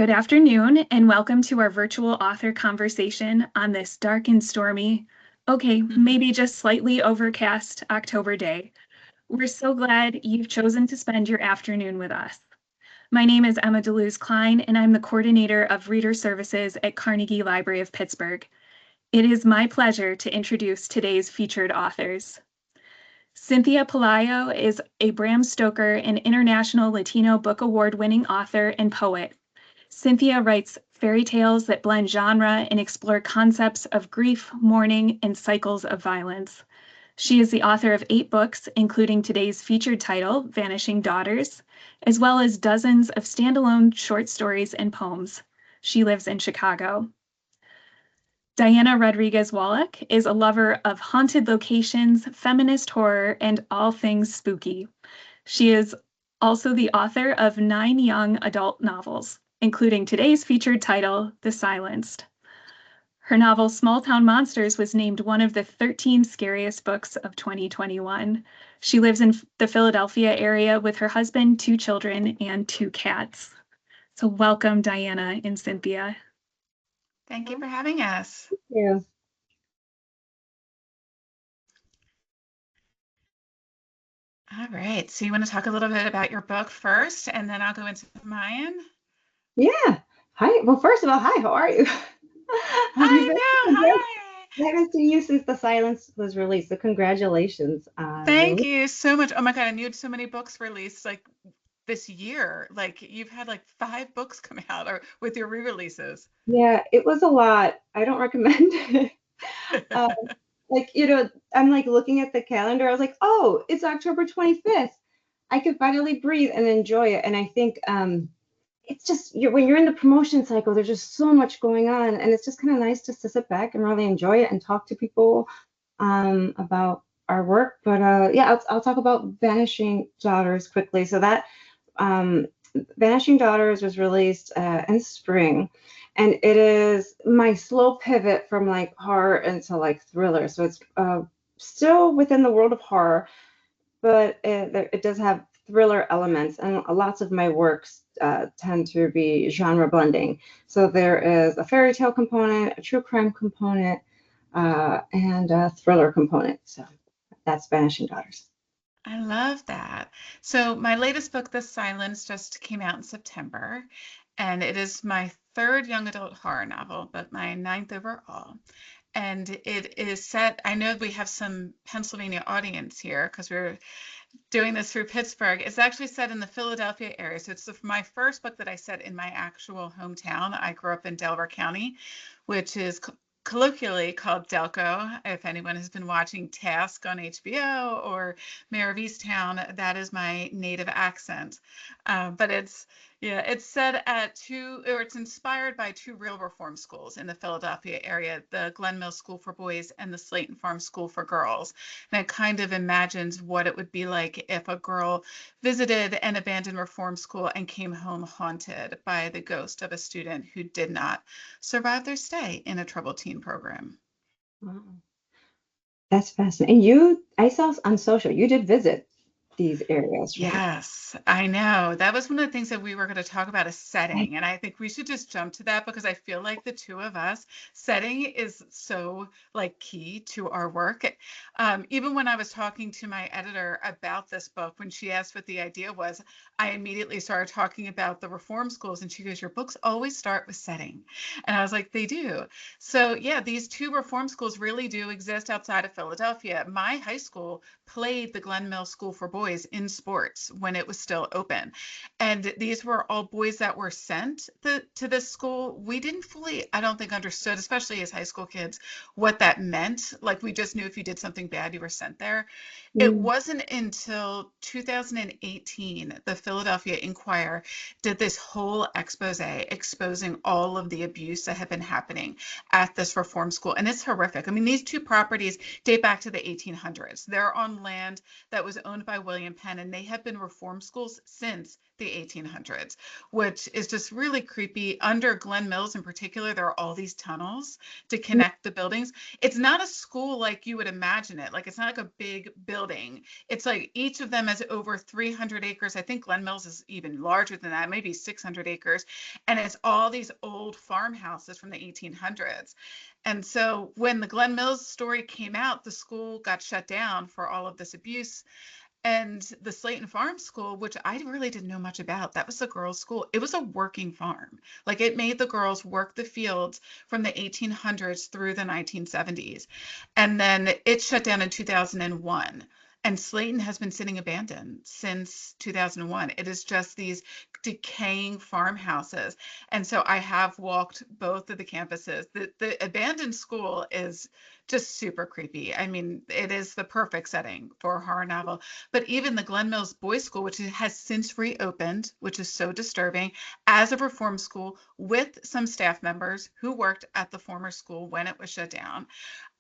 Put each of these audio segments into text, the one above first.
Good afternoon, and welcome to our virtual author conversation on this dark and stormy, maybe just slightly overcast October day. We're so glad you've chosen to spend your afternoon with us. My name is Emma DeLuz-Klein, and I'm the coordinator of Reader Services at Carnegie Library of Pittsburgh. It is my pleasure to introduce today's featured authors. Cynthia Pelayo is a Bram Stoker and International Latino Book Award-winning author and poet. Cynthia writes fairy tales that blend genre and explore concepts of grief, mourning, and cycles of violence. She is the author of 8 books, including today's featured title, Vanishing Daughters, as well as dozens of standalone short stories and poems. She lives in Chicago. Diana Rodriguez Wallach is a lover of haunted locations, feminist horror, and all things spooky. She is also the author of 9 young adult novels, including today's featured title, The Silenced. Her novel, Small Town Monsters, was named one of the 13 scariest books of 2021. She lives in the Philadelphia area with her husband, 2 children, and 2 cats. So welcome, Diana and Cynthia. Thank you for having us. Thank you. All right, so you want to talk a little bit about your book first, and then I'll go into mine? Yeah. Hi. Well, first of all, hi, how are you? Hi. I haven't seen you since The Silence was released, so congratulations. Thank you so much. Oh my God, and you had so many books released like this year. Like you've had like 5 books come out or with your re-releases. Yeah, it was a lot. I don't recommend it. Um, I'm like looking at the calendar. I was like, oh, it's October 25th. I could finally breathe and enjoy it. And I think it's just when you're in the promotion cycle, there's just so much going on, and it's just kind of nice just to sit back and really enjoy it and talk to people about our work. But yeah, I'll talk about Vanishing Daughters quickly. So that Vanishing Daughters was released in spring, and it is my slow pivot from like horror into like thriller. So it's still within the world of horror, but it does have thriller elements, and lots of my works tend to be genre blending. So there is a fairy tale component, a true crime component, and a thriller component. So that's Vanishing Daughters. I love that. So my latest book, The Silence, just came out in September, and it is my 3rd young adult horror novel, but my 9th overall. And it is set, I know we have some Pennsylvania audience here because we're doing this through Pittsburgh. It's actually set in the Philadelphia area. So it's my first book that I set in my actual hometown. I grew up in Delaware County, which is colloquially called Delco. If anyone has been watching Task on HBO or Mayor of Easttown, that is my native accent. But it's set at it's inspired by 2 real reform schools in the Philadelphia area, the Glen Mills School for Boys and the Slayton Farm School for Girls. And it kind of imagines what it would be like if a girl visited an abandoned reform school and came home haunted by the ghost of a student who did not survive their stay in a troubled teen program. Wow. That's fascinating. I saw on social, you did visit these areas, right? Yes, I know. That was one of the things that we were going to talk about, is setting. And I think we should just jump to that because I feel like the 2 of us, setting is so like key to our work. Even when I was talking to my editor about this book, when she asked what the idea was, I immediately started talking about the reform schools, and she goes, "Your books always start with setting." And I was like, they do. So yeah, these 2 reform schools really do exist outside of Philadelphia. My high school played the Glen Mills School for Boys in sports when it was still open. And these were all boys that were sent to this school. We didn't fully, I don't think, understood, especially as high school kids, what that meant. Like we just knew if you did something bad, you were sent there. It wasn't until 2018, the Philadelphia Inquirer did this whole expose exposing all of the abuse that had been happening at this reform school. And it's horrific. I mean, these 2 properties date back to the 1800s. They're on land that was owned by William Penn, and they have been reform schools since the 1800s, which is just really creepy. Under Glen Mills in particular, there are all these tunnels to connect the buildings. It's not a school like you would imagine it. Like, it's not like a big building. It's like each of them has over 300 acres. I think Glen Mills is even larger than that, maybe 600 acres. And it's all these old farmhouses from the 1800s. And so when the Glen Mills story came out, the school got shut down for all of this abuse. And the Slayton Farm School, which I really didn't know much about, that was a girls' school. It was a working farm. Like, it made the girls work the fields from the 1800s through the 1970s. And then it shut down in 2001. And Slayton has been sitting abandoned since 2001. It is just these decaying farmhouses. And so I have walked both of the campuses. The abandoned school is just super creepy. I mean, it is the perfect setting for a horror novel. But even the Glen Mills Boys School, which has since reopened, which is so disturbing, as a reform school with some staff members who worked at the former school when it was shut down.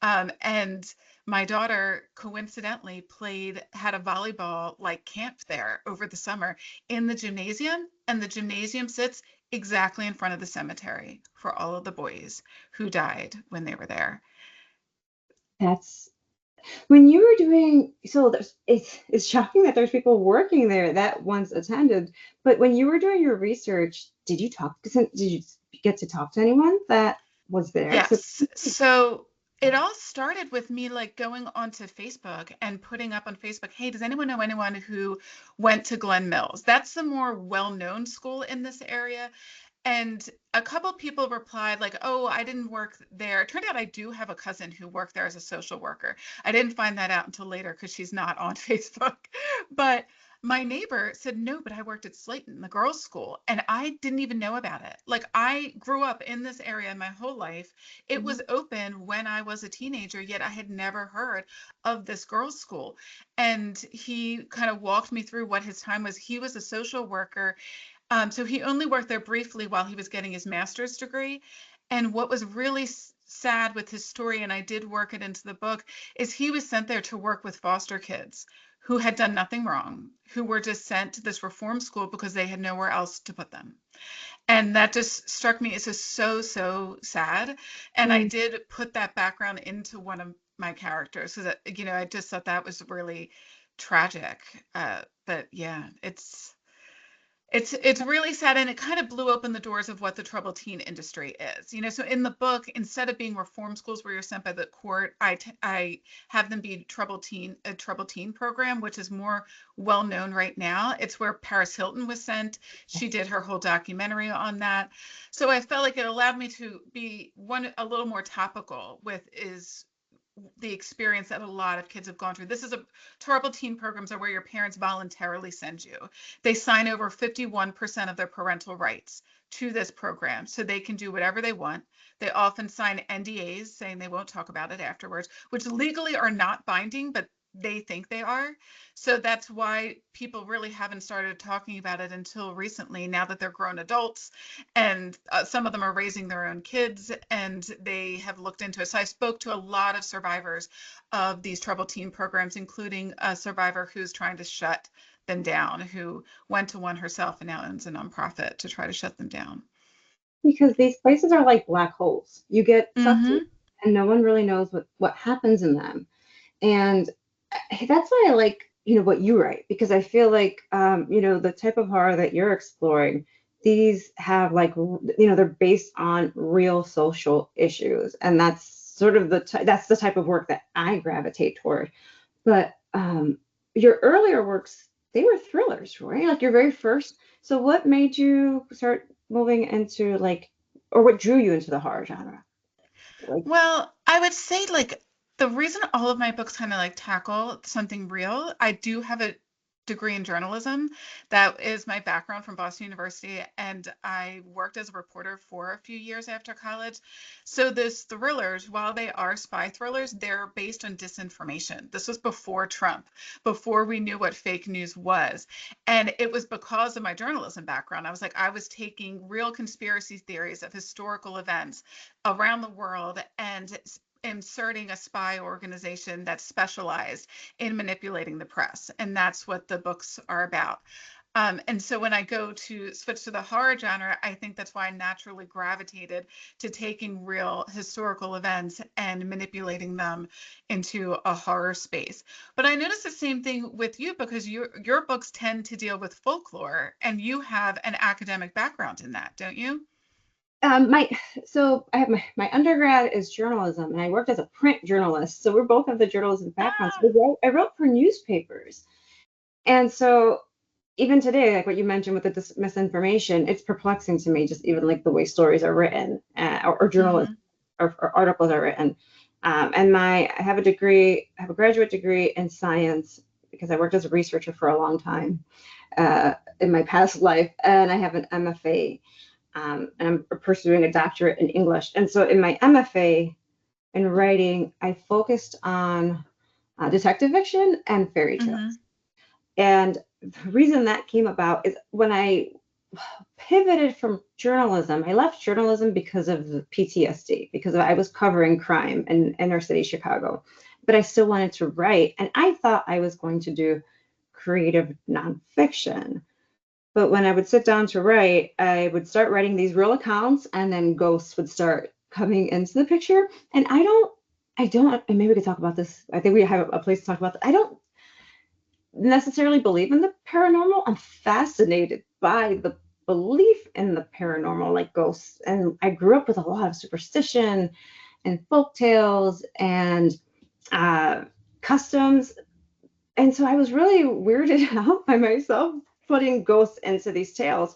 And my daughter coincidentally had a volleyball like camp there over the summer in the gymnasium, and the gymnasium sits exactly in front of the cemetery for all of the boys who died when they were there. That's when you were doing, so it's shocking that there's people working there that once attended, but when you were doing your research, did you get to talk to anyone that was there? Yes. So it all started with me like going onto Facebook and putting up on Facebook, hey, does anyone know anyone who went to Glen Mills? That's the more well-known school in this area. And a couple people replied like, oh, I didn't work there. It turned out I do have a cousin who worked there as a social worker. I didn't find that out until later because she's not on Facebook. But my neighbor said, no, but I worked at Slayton, the girls' school, and I didn't even know about it. Like, I grew up in this area my whole life. It was open when I was a teenager, yet I had never heard of this girls' school. And he kind of walked me through what his time was. He was a social worker, so he only worked there briefly while he was getting his master's degree. And what was really sad with his story, and I did work it into the book, is he was sent there to work with foster kids who had done nothing wrong, who were just sent to this reform school because they had nowhere else to put them. And that just struck me as just so, so sad. And I did put that background into one of my characters so that, I just thought that was really tragic. But yeah, it's really sad, and it kind of blew open the doors of what the troubled teen industry is. So in the book, instead of being reform schools where you're sent by the court, I have them be a troubled teen program, which is more well known right now. It's where Paris Hilton was sent. She did her whole documentary on that. So I felt like it allowed me to be a little more topical with the experience that a lot of kids have gone through. This is troubled teen programs are where your parents voluntarily send you. They sign over 51% of their parental rights to this program so they can do whatever they want. They often sign NDAs saying they won't talk about it afterwards, which legally are not binding, but they think they are. So that's why people really haven't started talking about it until recently, now that they're grown adults, and some of them are raising their own kids, and they have looked into it. So I spoke to a lot of survivors of these troubled teen programs, including a survivor who's trying to shut them down, who went to one herself and now owns a nonprofit to try to shut them down. Because these places are like black holes. You get sucked in, Mm-hmm. and no one really knows what happens in them. And that's why I like, what you write, because I feel like, the type of horror that you're exploring, these have like, they're based on real social issues. And that's sort of that's the type of work that I gravitate toward. But your earlier works, they were thrillers, right? Like your very first. So what made you start moving into or what drew you into the horror genre? Like, Well, I would say like the reason all of my books kind of like tackle something real, I do have a degree in journalism. That is my background from Boston University, and I worked as a reporter for a few years after college. So those thrillers, while they are spy thrillers, they're based on disinformation. This was before Trump, before we knew what fake news was. And it was because of my journalism background. I was taking real conspiracy theories of historical events around the world and inserting a spy organization that's specialized in manipulating the press. And that's what the books are about. And so when I go to switch to the horror genre, I think that's why I naturally gravitated to taking real historical events and manipulating them into a horror space. But I noticed the same thing with you, because your books tend to deal with folklore, and you have an academic background in that, don't you? My so I have my undergrad is journalism, and I worked as a print journalist. So we're both have the journalism background. Ah, So I wrote for newspapers, and so even today, like what you mentioned with the misinformation, it's perplexing to me. Just even like the way stories are written, or journalism mhm. or articles are written. And I have I have a graduate degree in science because I worked as a researcher for a long time in my past life, and I have an MFA, and I'm pursuing a doctorate in English. And so in my MFA in writing, I focused on detective fiction and fairy tales. Mhm. And the reason that came about is when I pivoted from journalism, I left journalism because of the PTSD, because I was covering crime in inner city Chicago, but I still wanted to write. And I thought I was going to do creative nonfiction. But when I would sit down to write, I would start writing these real accounts, and then ghosts would start coming into the picture. And and maybe we could talk about this. I think we have a place to talk about this. I don't necessarily believe in the paranormal. I'm fascinated by the belief in the paranormal, like ghosts. And I grew up with a lot of superstition and folk tales and uh, customs. And so I was really weirded out by myself putting ghosts into these tales.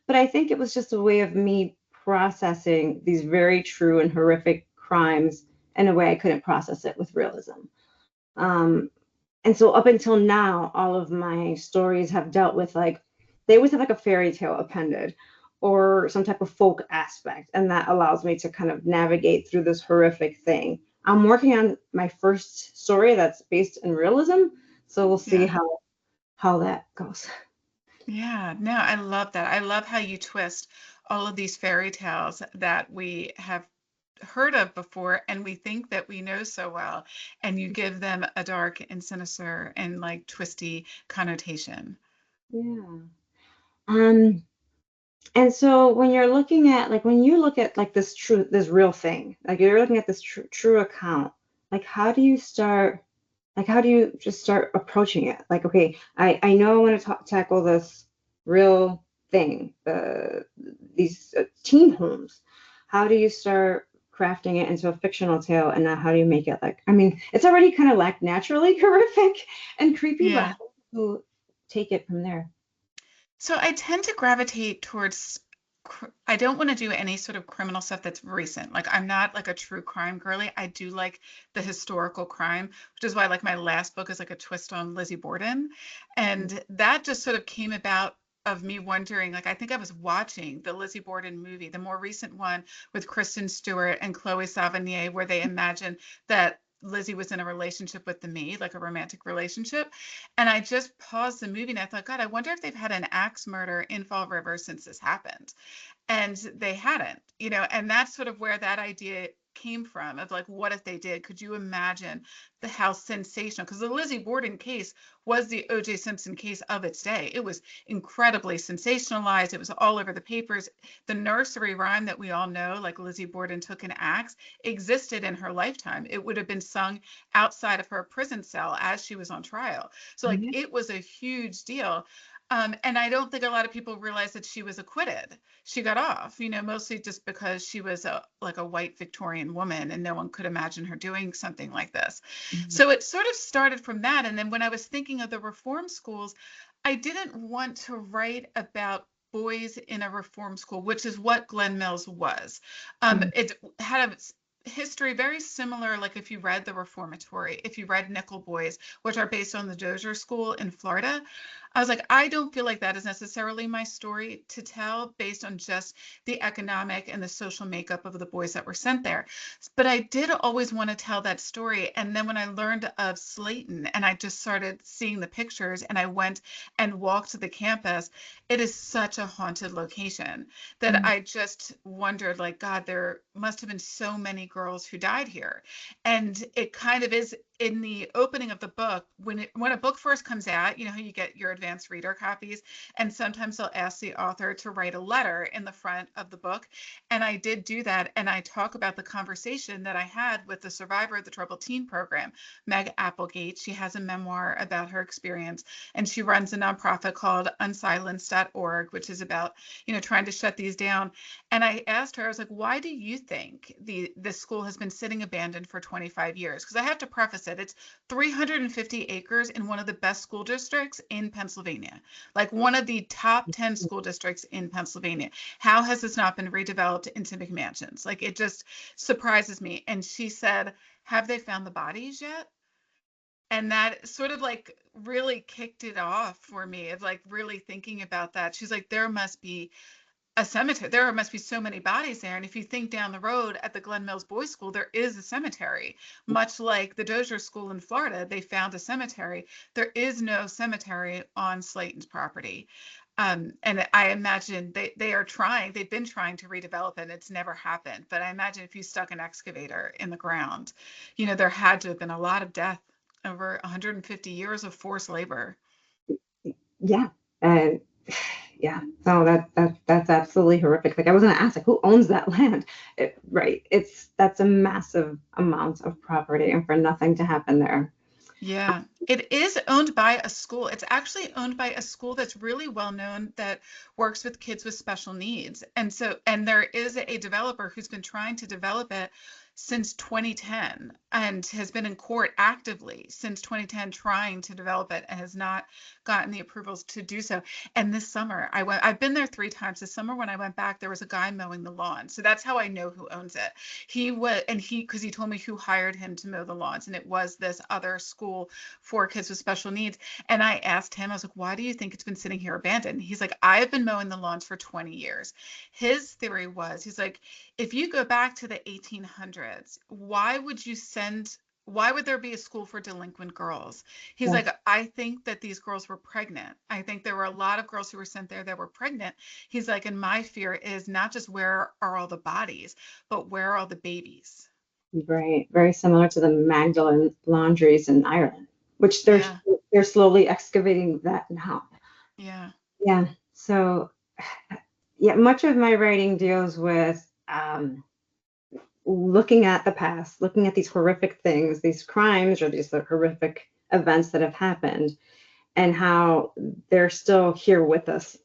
But I think it was just a way of me processing these very true and horrific crimes in a way I couldn't process it with realism. Um, and so up until now, all of my stories have dealt with like, they always have like a fairy tale appended or some type of folk aspect. And that allows me to kind of navigate through this horrific thing. I'm working on my first story that's based in realism. So we'll see Yeah. how that goes. Yeah, no, I love that. I love how you twist all of these fairy tales that we have heard of before and we think that we know so well, and you give them a dark and sinister and like twisty connotation. Yeah. Um, and so when you're looking at like when you look at like this real thing, like you're looking at this true account, like how do you just start approaching it? Like, okay, I know I want to tackle this real thing, these teen homes. How do you start crafting it into a fictional tale, and now how do you make it like? I mean, it's already kind of like naturally horrific and creepy, but Yeah. how do you take it from there? So I tend to gravitate towards, I don't want to do any sort of criminal stuff that's recent. Like I'm not like a true crime girly. I do like the historical crime, which is why like my last book is like a twist on Lizzie Borden. And that just sort of came about of me wondering, like I think I was watching the Lizzie Borden movie, the more recent one with Kristen Stewart and Chloe Sevigny, where they imagined that Lizzie was in a relationship with the maid, like a romantic relationship. And I just paused the movie and I thought, God, I wonder if they've had an axe murder in Fall River since this happened. And they hadn't, and that's sort of where that idea came from of like, what if they did? Could you imagine the how sensational? Because the Lizzie Borden case was the O.J. Simpson case of its day. It was incredibly sensationalized. It was all over the papers. The nursery rhyme that we all know, like Lizzie Borden took an axe, existed in her lifetime. It would have been sung outside of her prison cell as she was on trial. So like Mhm. it was a huge deal. And I don't think a lot of people realize that she was acquitted. She got off, mostly just because she was like a white Victorian woman and no one could imagine her doing something like this. Mhm. So it sort of started from that. And then when I was thinking of the reform schools, I didn't want to write about boys in a reform school, which is what Glen Mills was. Mhm. It had a history very similar, like if you read The Reformatory, if you read Nickel Boys, which are based on the Dozier School in Florida. I was like, I don't feel like that is necessarily my story to tell based on just the economic and the social makeup of the boys that were sent there. But I did always want to tell that story. And then when I learned of Slayton and I just started seeing the pictures and I went and walked to the campus, it is such a haunted location that I just wondered, like, God, there must have been so many girls who died here. And it kind of is in the opening of the book, when a book first comes out, you know how you get your advanced reader copies, and sometimes they'll ask the author to write a letter in the front of the book. And I did do that, and I talk about the conversation that I had with the survivor of the Troubled Teen program, Meg Applegate. She has a memoir about her experience, and she runs a nonprofit called unsilenced.org, which is about, you know, trying to shut these down. And I asked her, I was like, why do you think this school has been sitting abandoned for 25 years? Because I have to preface it, it's 350 acres in one of the best school districts in Pennsylvania, like one of the top 10 school districts in Pennsylvania. How has this not been redeveloped into McMansions? Like, it just surprises me. And she said, have they found the bodies yet? And that sort of like really kicked it off for me, of like really thinking about that. She's like, there must be a cemetery. There must be so many bodies there. And if you think down the road at the Glen Mills Boys School, there is a cemetery, much like the Dozier School in Florida. They found a cemetery. There is no cemetery on Slayton's property. And I imagine they are trying, they've been trying to redevelop it, and it's never happened. But I imagine if you stuck an excavator in the ground, you know, there had to have been a lot of death over 150 years of forced labor. Yeah. And yeah, no, that's absolutely horrific. Like, I was gonna ask, like, who owns that land? Right. That's a massive amount of property, and for nothing to happen there. Yeah, it is owned by a school. It's actually owned by a school that's really well known that works with kids with special needs. And there is a developer who's been trying to develop it since 2010 and has been in court actively since 2010 trying to develop it and has not gotten the approvals to do so. And this summer I've been there 3 times. This summer when I went back, there was a guy mowing the lawn. So that's how I know who owns it. Because he told me who hired him to mow the lawns, and it was this other school for kids with special needs. And I asked him, I was like, why do you think it's been sitting here abandoned? He's like, I have been mowing the lawns for 20 years. His theory was, he's like, if you go back to the 1800s, why would there be a school for delinquent girls? He's Yeah. like, I think that these girls were pregnant. I think there were a lot of girls who were sent there that were pregnant. He's like, and my fear is not just where are all the bodies, but where are all the babies? Right. Very similar to the Magdalen laundries in Ireland, which Yeah, they're slowly excavating that now. yeah, Yeah. So yeah, much of my writing deals with looking at the past, looking at these horrific things, these crimes, or these horrific events that have happened, and how they're still here with us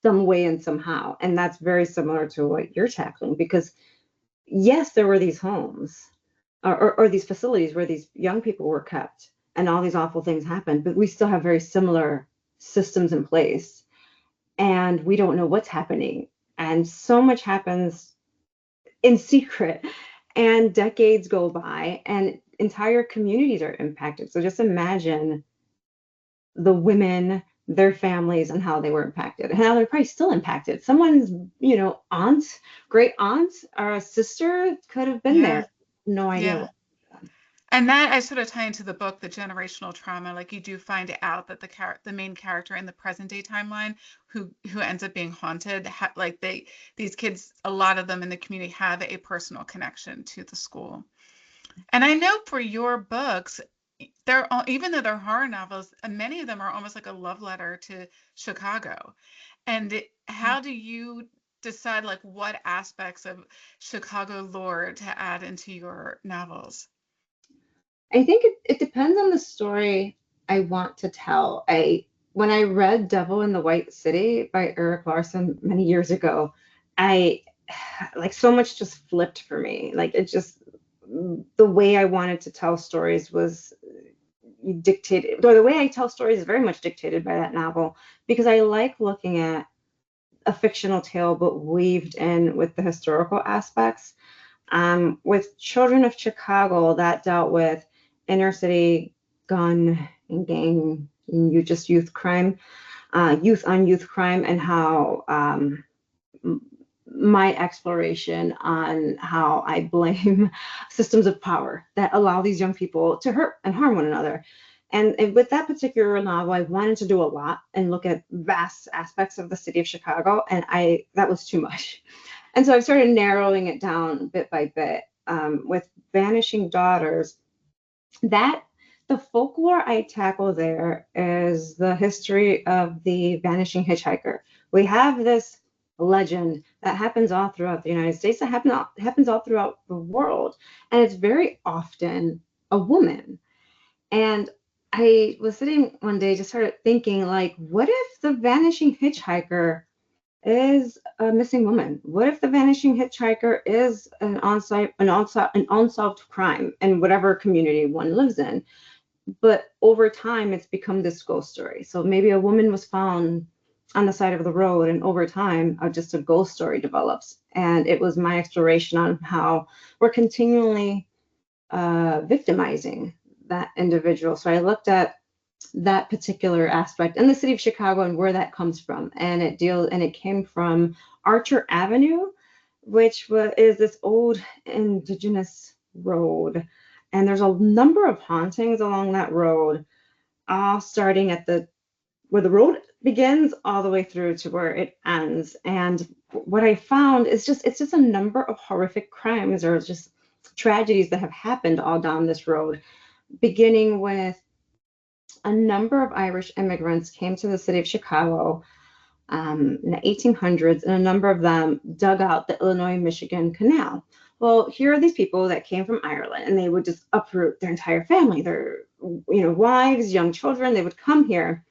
some way and somehow. And that's very similar to what you're tackling, because yes, there were these homes or these facilities where these young people were kept and all these awful things happened, but we still have very similar systems in place, and we don't know what's happening. And so much happens in secret, and decades go by and entire communities are impacted. So just imagine the women, their families, and how they were impacted, and how they're probably still impacted. Someone's, aunt, great aunt, or a sister could have been yeah, there. No idea yeah. what. And that I sort of tie into the book, the generational trauma. Like, you do find out that the main character in the present day timeline, who ends up being haunted, like these kids, a lot of them in the community have a personal connection to the school. And I know for your books, even though they're horror novels, many of them are almost like a love letter to Chicago. And how do you decide like what aspects of Chicago lore to add into your novels? I think it depends on the story I want to tell. When I read Devil in the White City by Eric Larson many years ago, I like, so much just flipped for me. Like, it just, the way I wanted to tell stories was dictated, or the way I tell stories is very much dictated by that novel, because I like looking at a fictional tale but weaved in with the historical aspects. With Children of Chicago, that dealt with inner city gun and gang, youth crime, youth on youth crime, and how my exploration on how I blame systems of power that allow these young people to hurt and harm one another. And with that particular novel, I wanted to do a lot and look at vast aspects of the city of Chicago, and that was too much. And so I started narrowing it down bit by bit. With Vanishing Daughters, that the folklore I tackle there is the history of the vanishing hitchhiker. We have this legend that happens all throughout the United States, that happens all throughout the world, and it's very often a woman. And I was sitting one day, just started thinking, like, what if the vanishing hitchhiker is a missing woman? What if the vanishing hitchhiker is an unsolved crime in whatever community one lives in? But over time, it's become this ghost story. So maybe a woman was found on the side of the road, and over time, just a ghost story develops. And it was my exploration on how we're continually victimizing that individual. So I looked at that particular aspect in the city of Chicago and where that comes from. And it came from Archer Avenue, which is this old indigenous road. And there's a number of hauntings along that road, all starting at where the road begins all the way through to where it ends. And what I found is it's just a number of horrific crimes or just tragedies that have happened all down this road, beginning with a number of Irish immigrants came to the city of Chicago in the 1800s, and a number of them dug out the Illinois-Michigan Canal. Well, here are these people that came from Ireland, and they would just uproot their entire family, their wives, young children. They would come here.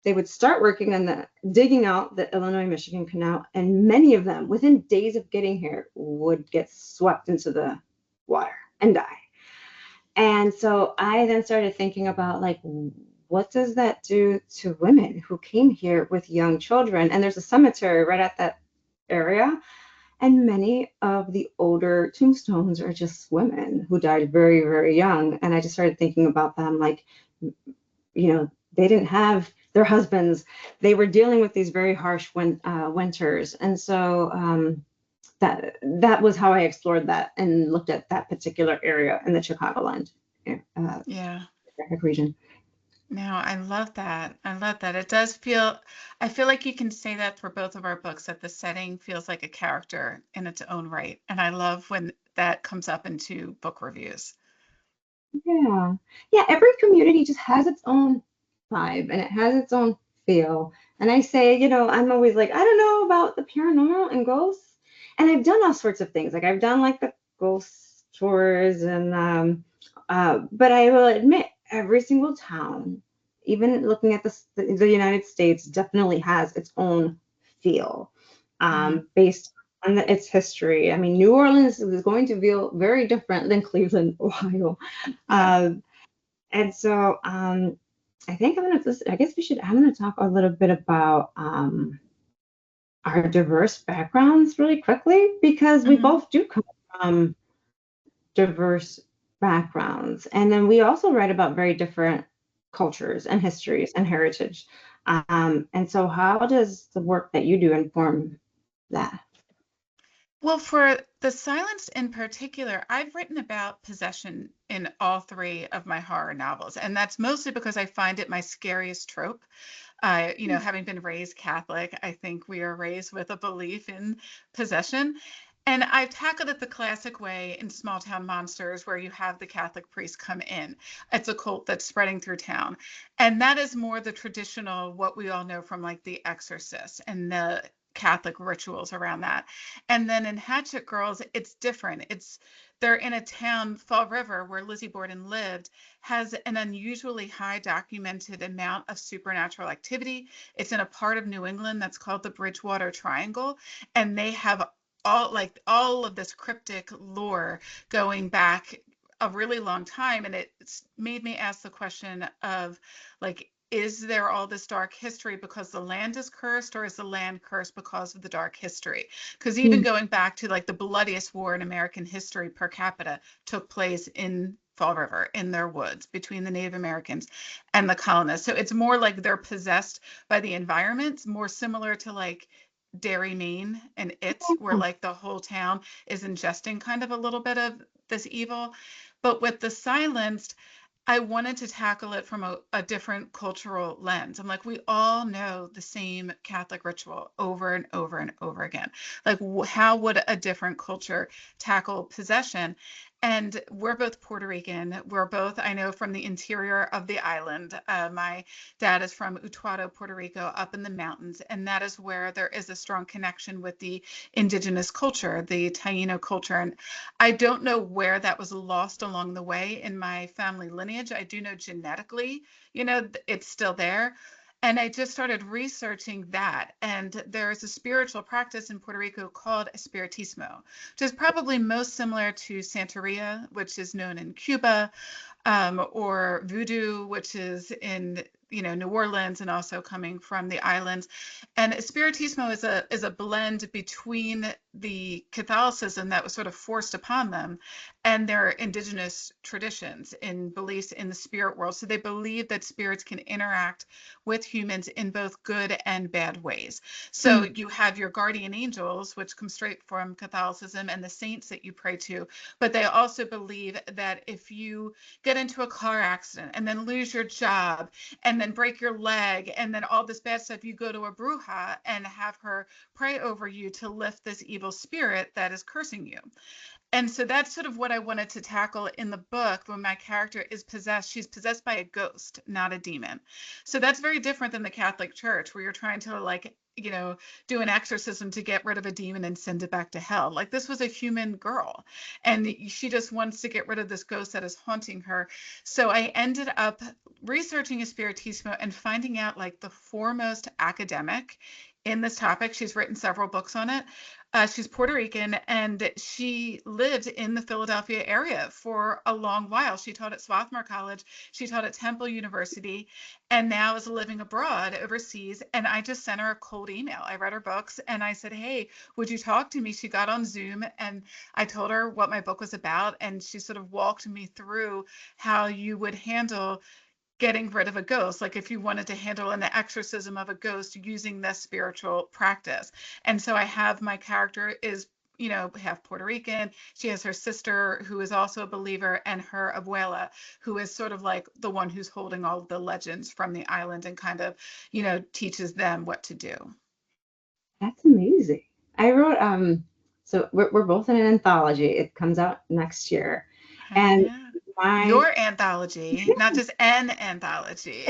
They would start working on digging out the Illinois-Michigan Canal, and many of them, within days of getting here, would get swept into the water and die. And so I then started thinking about, like, what does that do to women who came here with young children? And there's a cemetery right at that area, and many of the older tombstones are just women who died very, very young. And I just started thinking about them, like, they didn't have their husbands. They were dealing with these very harsh winters. And so that was how I explored that and looked at that particular area in the Chicagoland region. No, I love that. I love that. I feel like you can say that for both of our books, that the setting feels like a character in its own right. And I love when that comes up into book reviews. Yeah. Yeah, every community just has its own vibe and it has its own feel. And I say, I'm always like, I don't know about the paranormal and ghosts. And I've done all sorts of things. Like I've done like the ghost tours and but I will admit every single town, even looking at the United States, definitely has its own feel based on its history. I mean, New Orleans is going to feel very different than Cleveland, Ohio. And so I think I'm going to talk a little bit about our diverse backgrounds really quickly, because we both do come from diverse backgrounds. And then we also write about very different cultures and histories and heritage. And so how does the work that you do inform that? Well, for The Silence in particular, I've written about possession in all three of my horror novels. And that's mostly because I find it my scariest trope. Having been raised Catholic, I think we are raised with a belief in possession. And I've tackled it the classic way in Small Town Monsters, where you have the Catholic priest come in. It's a cult that's spreading through town. And that is more the traditional, what we all know from like The Exorcist and the Catholic rituals around that. And then in Hatchet Girls, it's different. They're in a town, Fall River, where Lizzie Borden lived, has an unusually high documented amount of supernatural activity. It's in a part of New England that's called the Bridgewater Triangle, and they have all of this cryptic lore going back a really long time. And it's made me ask the question of, like, is there all this dark history because the land is cursed, or is the land cursed because of the dark history? Because even going back to like the bloodiest war in American history per capita took place in Fall River in their woods between the Native Americans and the colonists. So it's more like they're possessed by the environment, more similar to like Derry, Maine and It, where like the whole town is ingesting kind of a little bit of this evil. But with the Silenced, I wanted to tackle it from a different cultural lens. I'm like, we all know the same Catholic ritual over and over and over again. Like, how would a different culture tackle possession? And we're both Puerto Rican. We're both, I know, from the interior of the island. My dad is from Utuado, Puerto Rico, up in the mountains. And that is where there is a strong connection with the indigenous culture, the Taino culture. And I don't know where that was lost along the way in my family lineage. I do know genetically, it's still there. And I just started researching that. And there's a spiritual practice in Puerto Rico called Espiritismo, which is probably most similar to Santeria, which is known in Cuba, or Voodoo, which is in New Orleans and also coming from the islands. And Spiritismo is a blend between the Catholicism that was sort of forced upon them and their indigenous traditions and beliefs in the spirit world. So they believe that spirits can interact with humans in both good and bad ways. So you have your guardian angels, which come straight from Catholicism, and the saints that you pray to. But they also believe that if you get into a car accident and then lose your job and then break your leg and then all this bad stuff, you go to a bruja and have her pray over you to lift this evil spirit that is cursing you. And so that's sort of what I wanted to tackle in the book. When my character is possessed, she's possessed by a ghost, not a demon. So that's very different than the Catholic Church, where you're trying to do an exorcism to get rid of a demon and send it back to hell. Like, this was a human girl, and she just wants to get rid of this ghost that is haunting her. So I ended up researching Espiritismo and finding out like the foremost academic in this topic. She's written several books on it. She's Puerto Rican, and she lived in the Philadelphia area for a long while. She taught at Swarthmore College. She taught at Temple University, and now is living abroad overseas. And I just sent her a cold email. I read her books, and I said, hey, would you talk to me? She got on Zoom, and I told her what my book was about, and she sort of walked me through how you would handle getting rid of a ghost, like if you wanted to handle an exorcism of a ghost using this spiritual practice. And so I have my character is, half Puerto Rican. She has her sister who is also a believer, and her abuela, who is sort of like the one who's holding all of the legends from the island and kind of, teaches them what to do. That's amazing. I wrote, so we're both in an anthology. It comes out next year. And your anthology, not just an anthology.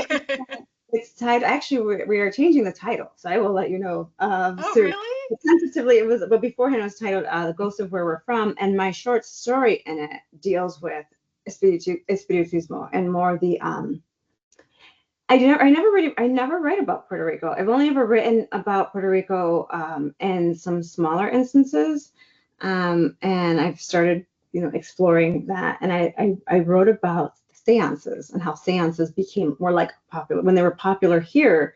It's tied. Actually, we are changing the title, so I will let you know. Oh, really? Tentatively, it was, but beforehand it was titled "The Ghost of Where We're From," and my short story in it deals with Espiritismo and more the. I never write about Puerto Rico. I've only ever written about Puerto Rico in some smaller instances, and I've started exploring that. And I wrote about seances and how seances became more like popular when they were popular here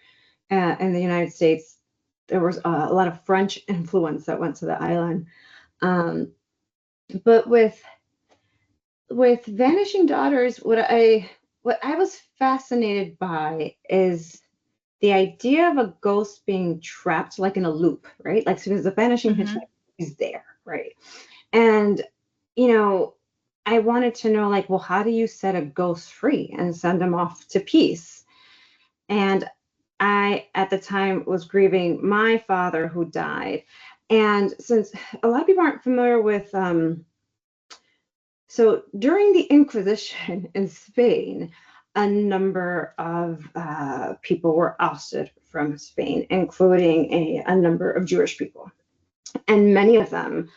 in the United States. There was a lot of French influence that went to the island, but with Vanishing Daughters, what I was fascinated by is the idea of a ghost being trapped like in a loop, right? Like, so because the vanishing hitchhiker is there, right? And I wanted to know, like, well, how do you set a ghost free and send them off to peace? And I, at the time, was grieving my father who died. And since a lot of people aren't familiar with, so during the Inquisition in Spain, a number of people were ousted from Spain, including a number of Jewish people. And many of them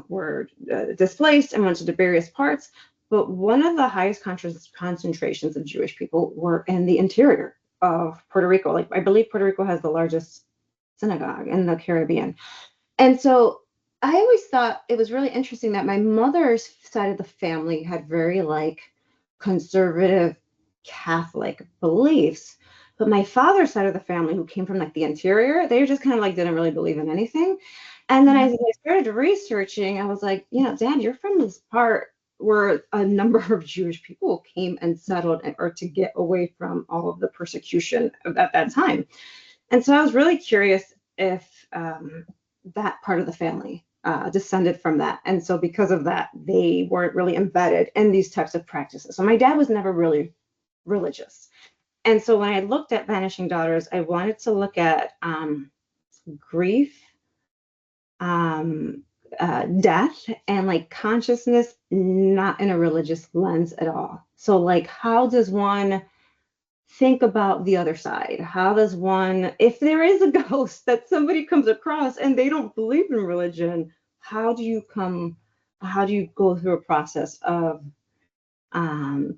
were displaced and went to the various parts. But one of the highest concentrations of Jewish people were in the interior of Puerto Rico. Like, I believe Puerto Rico has the largest synagogue in the Caribbean. And so I always thought it was really interesting that my mother's side of the family had very conservative Catholic beliefs. But my father's side of the family, who came from the interior, they just kind of didn't really believe in anything. And then as I started researching, I was like, Dad, you're from this part where a number of Jewish people came and settled or to get away from all of the persecution at that time. And so I was really curious if that part of the family descended from that. And so because of that, they weren't really embedded in these types of practices. So my dad was never really religious. And so when I looked at Vanishing Daughters, I wanted to look at grief, death, and like consciousness, not in a religious lens at all. So like, how does one think about the other side? How does one, if there is a ghost that somebody comes across and they don't believe in religion, how do you go through a process of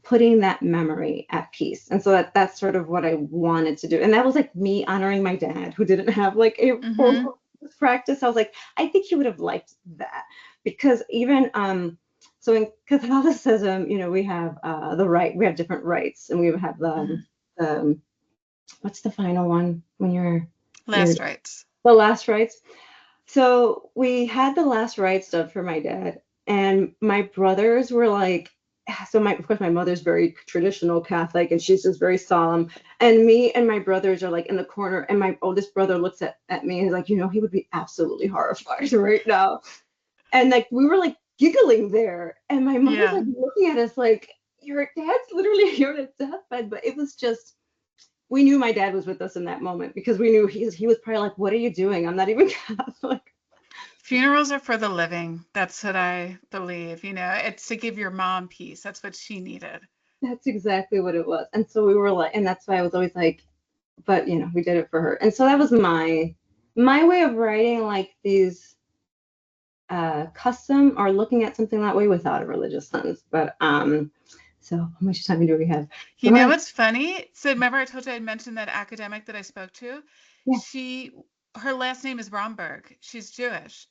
putting that memory at peace? And so that's sort of what I wanted to do. And that was like me honoring my dad, who didn't have like a formal practice. I was like, I think he would have liked that, because even so in Catholicism, we have we have different rites, and we have the what's the final one when you're Last rites. The last rites. So we had the last rites done for my dad, and my brothers were like, of course my mother's very traditional Catholic, and she's just very solemn, and me and my brothers are like in the corner, and my oldest brother looks at me and is like, he would be absolutely horrified right now. And like we were like giggling there, and my mom was like looking at us like, your dad's literally here at a deathbed. But it was just, we knew my dad was with us in that moment, because we knew he was probably like, what are you doing? I'm not even Catholic. Funerals are for the living. That's what I believe. It's to give your mom peace. That's what she needed. That's exactly what it was. And so we were like, and that's why I was always like, but we did it for her. And so that was my way of writing like these custom, or looking at something that way without a religious lens. But so how much time do we have? What's funny? So remember I told you I'd mentioned that academic that I spoke to? Yeah. Her last name is Romberg. She's Jewish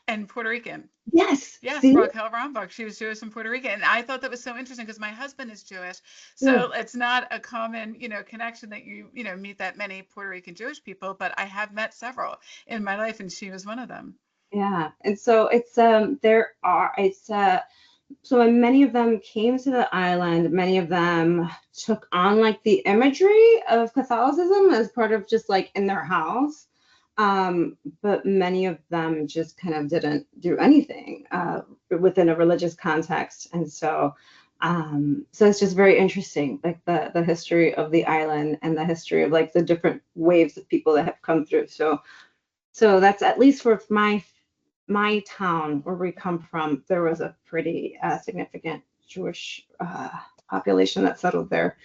and Puerto Rican. Yes. Yes, See? Raquel Romberg. She was Jewish in Puerto Rico. And I thought that was so interesting, because my husband is Jewish. So it's not a common, connection that you meet that many Puerto Rican Jewish people, but I have met several in my life, and she was one of them. Yeah. And so it's so when many of them came to the island, many of them took on like the imagery of Catholicism as part of just like in their house. But many of them just kind of didn't do anything within a religious context. And so it's just very interesting, like the history of the island, and the history of like the different waves of people that have come through. So that's, at least for my town where we come from, there was a pretty significant Jewish population that settled there.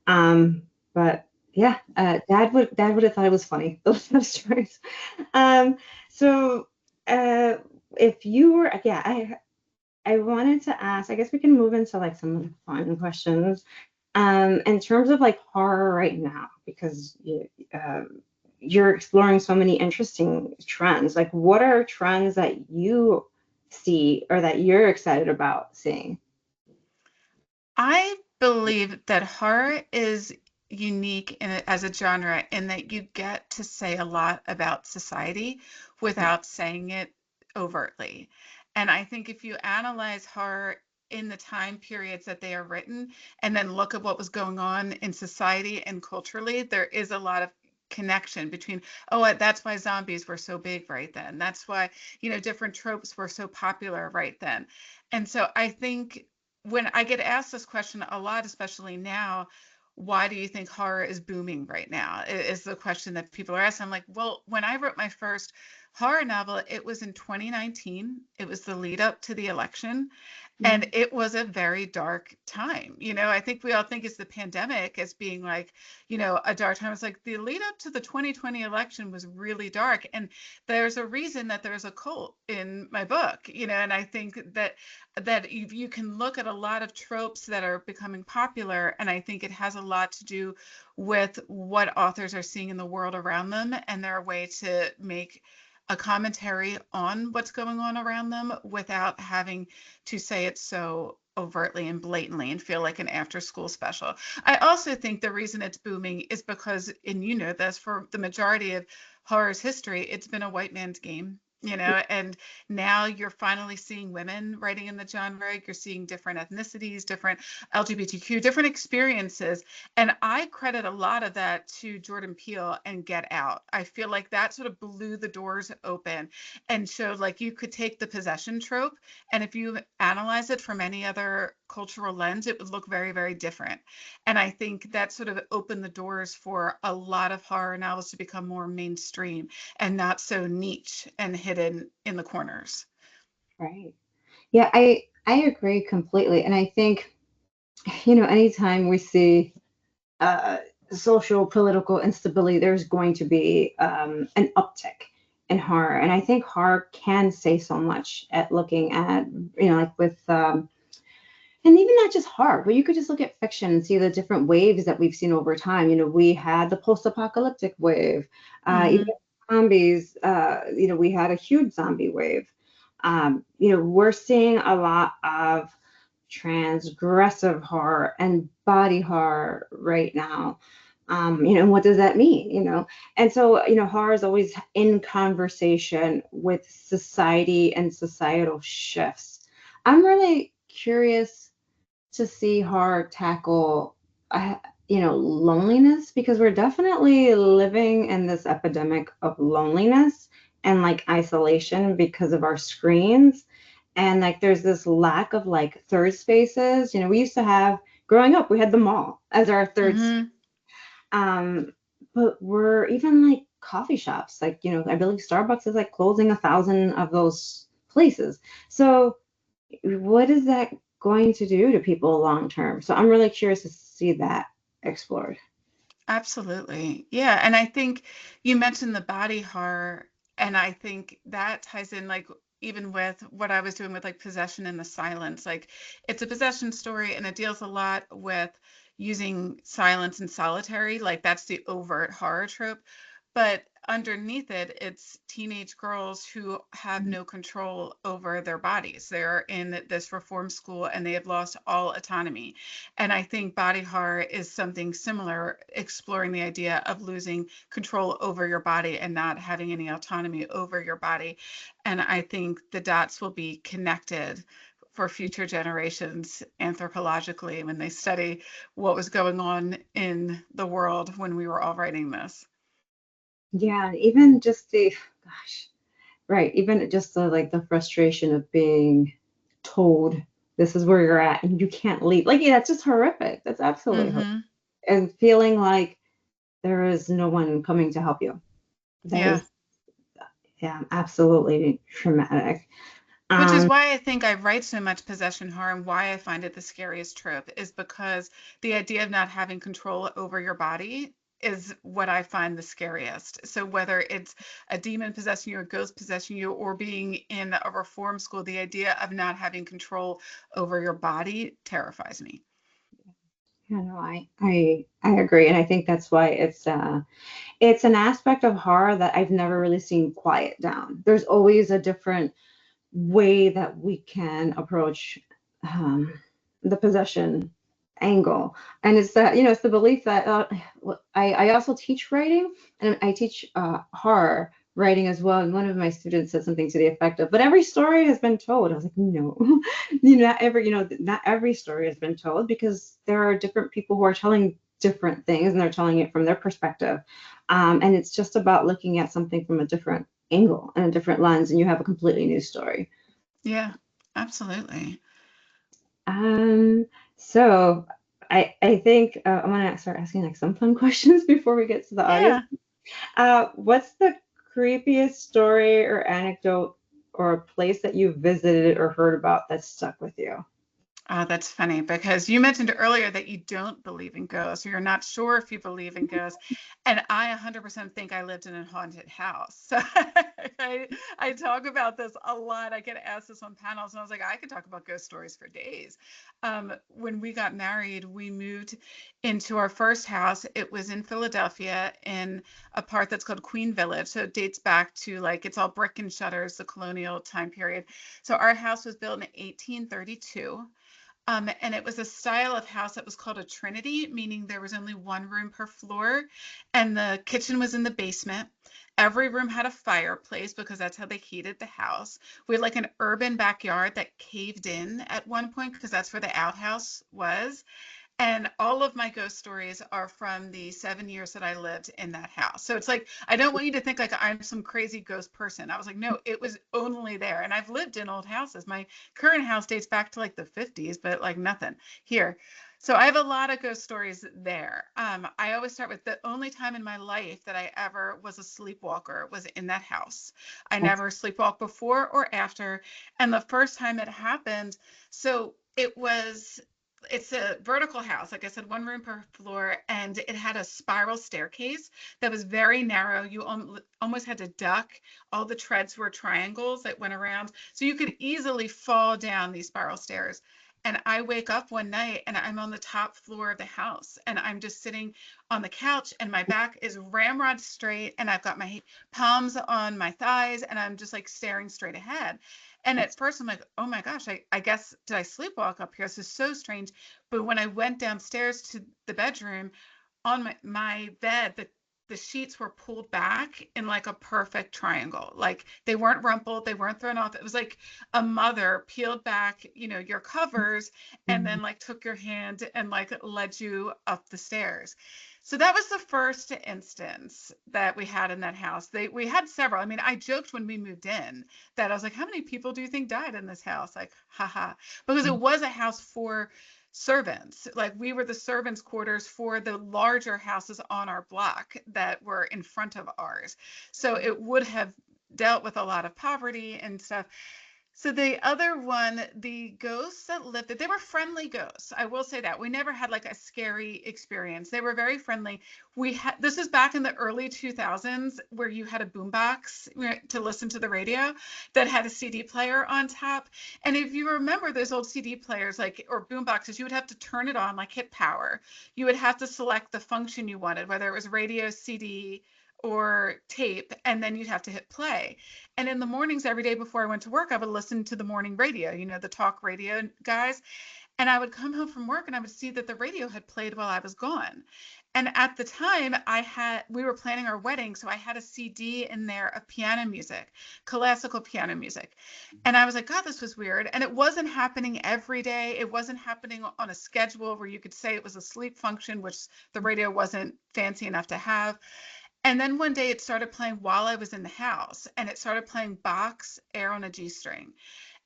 But yeah, Dad would have thought it was funny, those stories. So if you were, I wanted to ask, I guess we can move into like some fun questions. In terms of like horror right now, because you're exploring so many interesting trends. Like, what are trends that you see or that you're excited about seeing? I believe that horror is unique as a genre, in that you get to say a lot about society without saying it overtly. And I think if you analyze horror in the time periods that they are written, and then look at what was going on in society and culturally, there is a lot of connection between, that's why zombies were so big right then. That's why, different tropes were so popular right then. And so I think when I get asked this question a lot, especially now, why do you think horror is booming right now? Is the question that people are asking. I'm like, well, when I wrote my first horror novel, it was in 2019. It was the lead up to the election. And it was a very dark time. I think we all think it's the pandemic as being like, a dark time. It's like the lead up to the 2020 election was really dark. And there's a reason that there's a cult in my book, and I think that you can look at a lot of tropes that are becoming popular. And I think it has a lot to do with what authors are seeing in the world around them, and their way to make a commentary on what's going on around them without having to say it so overtly and blatantly and feel like an after school special. I also think the reason it's booming is because, and this, for the majority of horror's history, it's been a white man's game. and now you're finally seeing women writing in the genre. You're seeing different ethnicities, different LGBTQ, different experiences. And I credit a lot of that to Jordan Peele and Get Out. I feel like that sort of blew the doors open and showed like you could take the possession trope, and if you analyze it from any other cultural lens, it would look very, very different. And I think that sort of opened the doors for a lot of horror novels to become more mainstream and not so niche and hidden in the corners. Right. Yeah, I agree completely. And I think, anytime we see uh, social political instability, there's going to be an uptick in horror. And I think horror can say so much at looking at, like with, and even not just horror, but you could just look at fiction and see the different waves that we've seen over time. We had the post-apocalyptic wave, even Hmm. zombies, we had a huge zombie wave. We're seeing a lot of transgressive horror and body horror right now. And what does that mean? And so, horror is always in conversation with society and societal shifts. I'm really curious to see horror tackle, uh, loneliness, because we're definitely living in this epidemic of loneliness and like isolation because of our screens. And like there's this lack of like third spaces. We used to have, growing up, we had the mall as our third space. Hmm. But we're even like coffee shops, like, I believe Starbucks is like closing 1,000 of those places. So what is that going to do to people long term? So I'm really curious to see that explored. Absolutely. Yeah. And I think you mentioned the body horror, and I think that ties in like even with what I was doing with like possession in the silence. Like it's a possession story and it deals a lot with using silence and solitary. Like that's the overt horror trope. But underneath it, it's teenage girls who have no control over their bodies. They're in this reform school and they have lost all autonomy. And I think body horror is something similar, exploring the idea of losing control over your body and not having any autonomy over your body. And I think the dots will be connected for future generations anthropologically when they study what was going on in the world when we were all writing this. Yeah, even just gosh, right, even just the like the frustration of being told this is where you're at and you can't leave. Like, yeah, that's just horrific. That's absolutely horrific. Hmm. And feeling like there is no one coming to help you. That Yeah. is, yeah, absolutely traumatic. Which is Um, why I think I write so much possession horror and why I find it the scariest trope is because the idea of not having control over your body is what I find the scariest. So whether it's a demon possessing you, a ghost possessing you, or being in a reform school, the idea of not having control over your body terrifies me. no, I agree, and I think that's why it's an aspect of horror that I've never really seen quiet down. There's always a different way that we can approach um, the possession angle, and it's that, it's the belief that I also teach writing, and I teach horror writing as well. And one of my students said something to the effect of, "But every story has been told." I was like, "No, not every story has been told, because there are different people who are telling different things, and they're telling it from their perspective, and it's just about looking at something from a different angle and a different lens, and you have a completely new story." Yeah, absolutely. Um, so I think I'm gonna start asking like some fun questions before we get to the audience. Yeah. What's the creepiest story or anecdote or a place that you visited or heard about that stuck with you? Oh, that's funny because you mentioned earlier that you don't believe in ghosts or you're not sure if you believe in ghosts. And I 100% think I lived in a haunted house. So I talk about this a lot. I get asked this on panels, and I was like, I could talk about ghost stories for days. When we got married, we moved into our first house. It was in Philadelphia in a part that's called Queen Village. So it dates back to like, it's all brick and shutters, the colonial time period. So our house was built in 1832. And it was a style of house that was called a trinity, meaning there was only one room per floor, and the kitchen was in the basement. Every room had a fireplace because that's how they heated the house. We had like an urban backyard that caved in at one point because that's where the outhouse was. And all of my ghost stories are from the 7 years that I lived in that house. So it's like, I don't want you to think like I'm some crazy ghost person. I was like, no, it was only there. And I've lived in old houses. My current house dates back to like the 50s, but like nothing here. So I have a lot of ghost stories there. I always start with the only time in my life that I ever was a sleepwalker was in that house. I never sleepwalked before or after. And the first time it happened, so it's a vertical house, like I said, one room per floor, and it had a spiral staircase that was very narrow. You almost had to duck. All the treads were triangles that went around, so you could easily fall down these spiral stairs. And I wake up one night and I'm on the top floor of the house and I'm just sitting on the couch and my back is ramrod straight and I've got my palms on my thighs and I'm just like staring straight ahead. And at first I'm like, oh my gosh, I guess, did I sleepwalk up here? This is so strange. But when I went downstairs to the bedroom, on my bed, the sheets were pulled back in like a perfect triangle. Like they weren't rumpled, they weren't thrown off. It was like a mother peeled back, your covers and then like took your hand and like led you up the stairs. So that was the first instance that we had in that house. We had several. I mean, I joked when we moved in that I was like, how many people do you think died in this house? Like, haha, because it was a house for servants. Like we were the servants' quarters for the larger houses on our block that were in front of ours. So it would have dealt with a lot of poverty and stuff. So the other one, the ghosts that lived there, they were friendly ghosts. I will say that. We never had like a scary experience. They were very friendly. This is back in the early 2000s where you had a boombox to listen to the radio that had a CD player on top. And if you remember those old CD players or boomboxes, you would have to turn it on, like hit power. You would have to select the function you wanted, whether it was radio, CD, or tape, and then you'd have to hit play. And in the mornings, every day before I went to work, I would listen to the morning radio, the talk radio guys. And I would come home from work and I would see that the radio had played while I was gone. And at the time we were planning our wedding. So I had a CD in there of piano music, classical piano music. And I was like, God, this was weird. And it wasn't happening every day. It wasn't happening on a schedule where you could say it was a sleep function, which the radio wasn't fancy enough to have. And then one day it started playing while I was in the house and it started playing Bach's Air on a G string.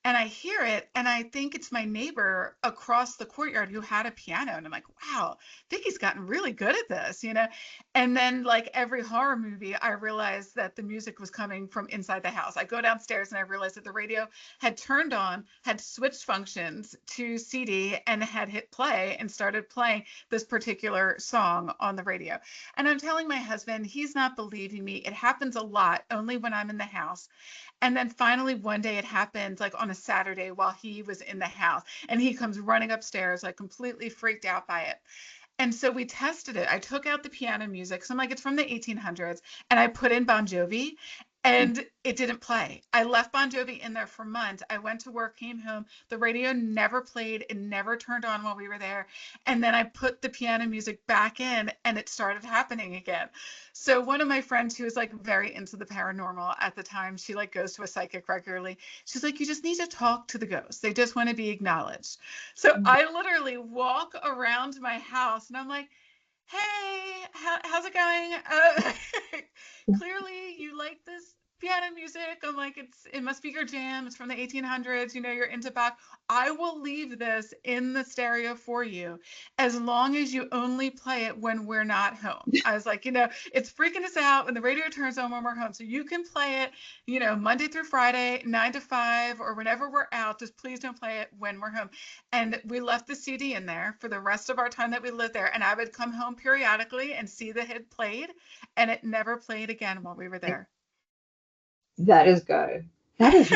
And I hear it and I think it's my neighbor across the courtyard who had a piano. And I'm like, wow, Vicky's gotten really good at this, And then like every horror movie, I realized that the music was coming from inside the house. I go downstairs and I realized that the radio had turned on, had switched functions to CD and had hit play and started playing this particular song on the radio. And I'm telling my husband, he's not believing me. It happens a lot, only when I'm in the house. And then finally one day it happened like on a Saturday while he was in the house and he comes running upstairs like completely freaked out by it. And so we tested it. I took out the piano music. So I'm like, it's from the 1800s. And I put in Bon Jovi and it didn't play. I left Bon Jovi in there for months. I went to work, came home. The radio never played. It never turned on while we were there. And then I put the piano music back in and it started happening again. So one of my friends who was like very into the paranormal at the time, she like goes to a psychic regularly. She's like, you just need to talk to the ghosts. They just want to be acknowledged. So I literally walk around my house and I'm like, hey, how's it going? Clearly you like this piano music. I'm like, it must be your jam. It's from the 1800s. You're into Bach. I will leave this in the stereo for you as long as you only play it when we're not home. I was like, it's freaking us out when the radio turns on when we're home. So you can play it, Monday through Friday, 9 to 5, or whenever we're out. Just please don't play it when we're home. And we left the CD in there for the rest of our time that we lived there. And I would come home periodically and see that it had played, and it never played again while we were there. That is good. That is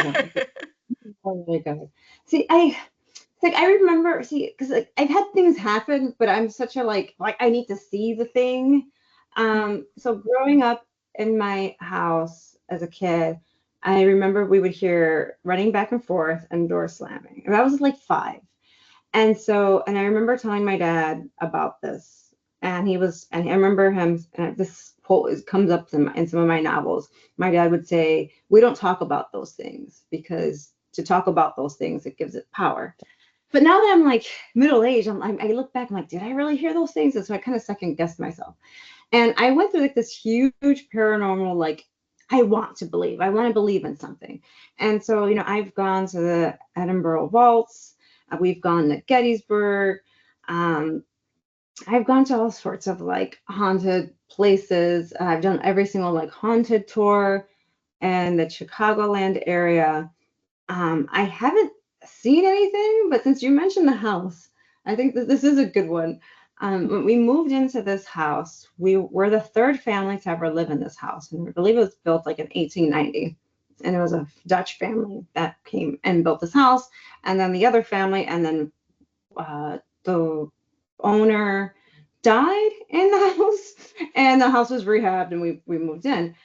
really good. See, I remember, because I've had things happen, but I'm such a like I need to see the thing. So growing up in my house as a kid, I remember we would hear running back and forth and door slamming. And I was like 5. And I remember telling my dad about this, and I remember him, and this quote comes up in some of my novels. My dad would say, "We don't talk about those things because to talk about those things, it gives it power." But now that I'm like middle aged, I look back, I'm like, did I really hear those things? And so I kind of second guessed myself. And I went through like this huge paranormal, like, I want to believe in something. And so, I've gone to the Edinburgh Vaults, we've gone to Gettysburg, um, I've gone to all sorts of like haunted places. I've done every single like haunted tour in the Chicagoland area. I haven't seen anything, but since you mentioned the house, I think that this is a good one. When we moved into this house, we were the third family to ever live in this house, and I believe it was built like in 1890. And it was a Dutch family that came and built this house, and then the other family, and then the owner died in the house, and the house was rehabbed, and we moved in.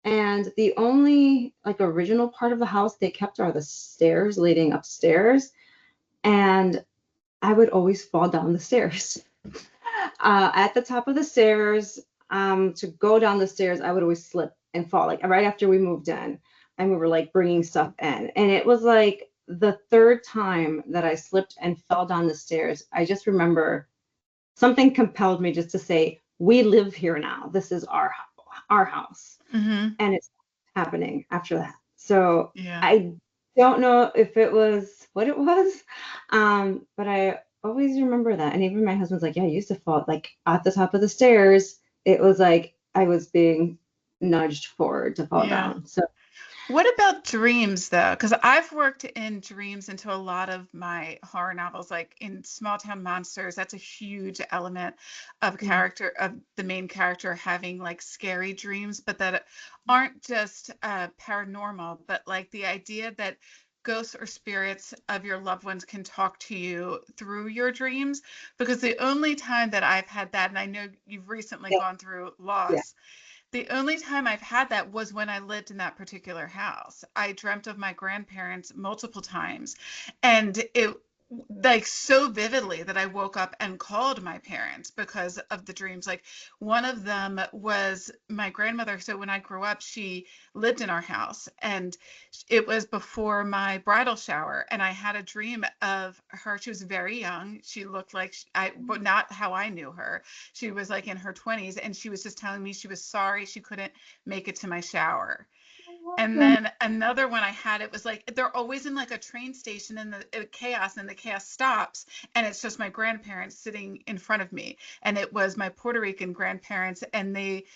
And the only like original part of the house they kept are the stairs leading upstairs. And I would always fall down the stairs. At the top of the stairs, to go down the stairs, I would always slip and fall, like right after we moved in and we were like bringing stuff in. And it was like the third time that I slipped and fell down the stairs. I just remember something compelled me just to say, we live here now. This is our house. Mm-hmm. And it's happening after that. So Yeah. I don't know if it was what it was, but I always remember that. And even my husband's like, yeah, I used to fall like at the top of the stairs. It was like I was being nudged forward to fall down. So what about dreams, though? Because I've worked in dreams into a lot of my horror novels, like in Small Town Monsters. That's a huge element of the main character having like scary dreams, but that aren't just paranormal, but like the idea that ghosts or spirits of your loved ones can talk to you through your dreams. Because the only time that I've had that, and I know you've recently gone through loss. The only time I've had that was when I lived in that particular house. I dreamt of my grandparents multiple times, and it like so vividly that I woke up and called my parents because of the dreams. Like one of them was my grandmother. So when I grew up, she lived in our house, and it was before my bridal shower, and I had a dream of her. She was very young. She looked like but not how I knew her. She was like in her 20s, and she was just telling me she was sorry she couldn't make it to my shower. And then another one I had, it was like they're always in like a train station in the chaos, and the chaos stops, and it's just my grandparents sitting in front of me. And it was my Puerto Rican grandparents, and they